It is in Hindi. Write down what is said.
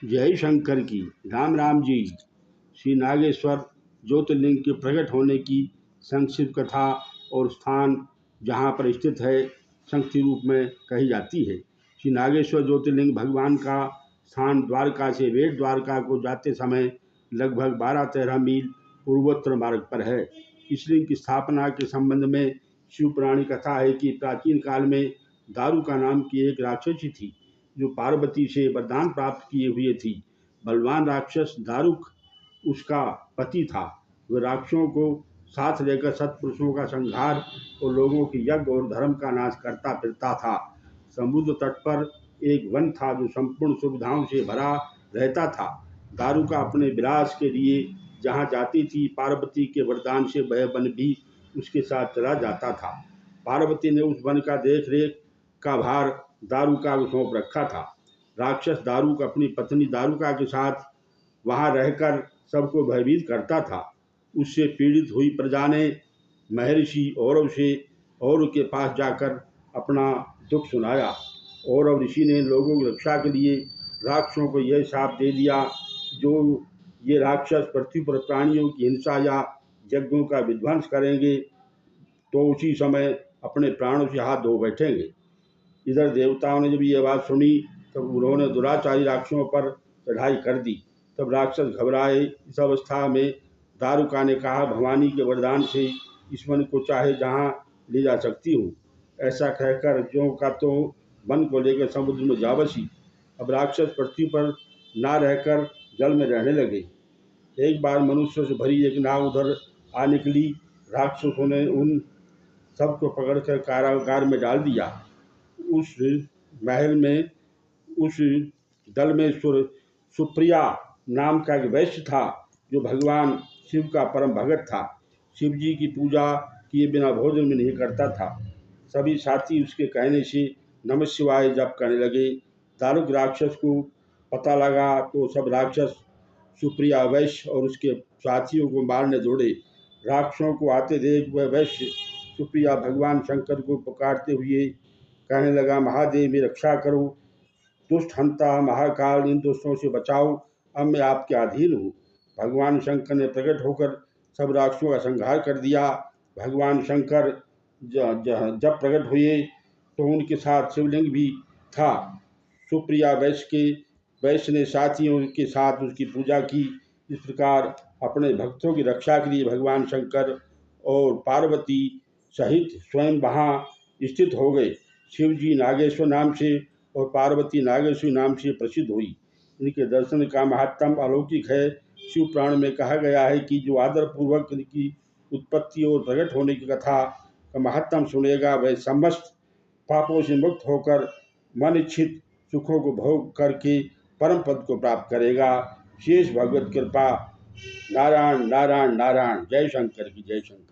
जय शंकर की। राम राम जी। श्री नागेश्वर ज्योतिर्लिंग के प्रकट होने की संक्षिप्त कथा और स्थान जहाँ पर स्थित है संक्षिप्त रूप में कही जाती है। श्री नागेश्वर ज्योतिर्लिंग भगवान का स्थान द्वारका से बेट द्वारका को जाते समय लगभग 12-13 मील पूर्वोत्तर मार्ग पर है। इस लिंग की स्थापना के संबंध में शिव पुराणी कथा है कि प्राचीन काल में दारुका नाम की एक राक्षसी थी जो पार्वती से वरदान प्राप्त किए हुए थी। बलवान राक्षस दारुक उसका पति था। वह राक्षसों को साथ लेकर सत्पुरुषों का संहार और लोगों के यज्ञ और धर्म का नाश करता फिरता था। समुद्र तट पर एक वन था जो संपूर्ण सुविधाओं से भरा रहता था। दारुका अपने विलास के लिए जहाँ जाती थी, पार्वती के वरदान से वह वन भी उसके साथ चला जाता था। पार्वती ने उस वन का देख रेख का भार दारुका को सौंप रखा था। राक्षस दारुक अपनी पत्नी दारुका के साथ वहां रहकर सबको भयभीत करता था। उससे पीड़ित हुई प्रजा ने महर्षि औरव के पास जाकर अपना दुख सुनाया। औरव ऋषि ने लोगों की रक्षा के लिए राक्षसों को यह शाप दे दिया, जो ये राक्षस पृथ्वी पर प्राणियों की हिंसा या यज्ञों का विध्वंस करेंगे तो उसी समय अपने प्राणों से हाथ धो बैठेंगे। इधर देवताओं ने जब ये बात सुनी तब उन्होंने दुराचारी राक्षसों पर चढ़ाई कर दी। तब राक्षस घबराए। इस अवस्था में दारुका ने कहा, भवानी के वरदान से इस वन को चाहे जहाँ ले जा सकती हूँ। ऐसा कहकर ज्यों का तो वन को लेकर समुद्र में जा बसी। अब राक्षस पृथ्वी पर ना रहकर जल में रहने लगे। एक बार मनुष्य से भरी एक नाव उधर आ निकली। राक्षसों ने उन सबको पकड़कर कारागार में डाल दिया। उस महल में उस दल में सुप्रिया नाम का एक वैश्य था जो भगवान शिव का परम भगत था। शिव जी की पूजा किए बिना भोजन में नहीं करता था। सभी साथी उसके कहने से नमः शिवाय जप करने लगे। दारुक राक्षस को पता लगा तो सब राक्षस सुप्रिया वैश्य और उसके साथियों को मारने दौड़े। राक्षसों को आते देख वह वैश्य सुप्रिया भगवान शंकर को पुकारते हुए कहने लगा, महादेव मेरी रक्षा करो, दुष्ट हंता महाकाल इन दुष्टों से बचाओ, अब मैं आपके अधीन हूँ। भगवान शंकर ने प्रकट होकर सब राक्षसों का संहार कर दिया। भगवान शंकर जब प्रकट हुए तो उनके साथ शिवलिंग भी था। सुप्रिया वैश्य ने साथियों के साथ उसकी पूजा की। इस प्रकार अपने भक्तों की रक्षा के लिए भगवान शंकर और पार्वती सहित स्वयं वहाँ स्थित हो गए। शिव जी नागेश्वर नाम से और पार्वती नागेश्वरी नाम से प्रसिद्ध हुई। इनके दर्शन का महात्म अलौकिक है। शिव पुराण में कहा गया है कि जो आदर पूर्वक इनकी उत्पत्ति और प्रकट होने की कथा का महात्म सुनेगा वह समस्त पापों से मुक्त होकर मन इच्छित सुखों को भोग करके परम पद को प्राप्त करेगा। शेष भगवत कृपा। नारायण नारायण नारायण। जय शंकर की जय शंकर।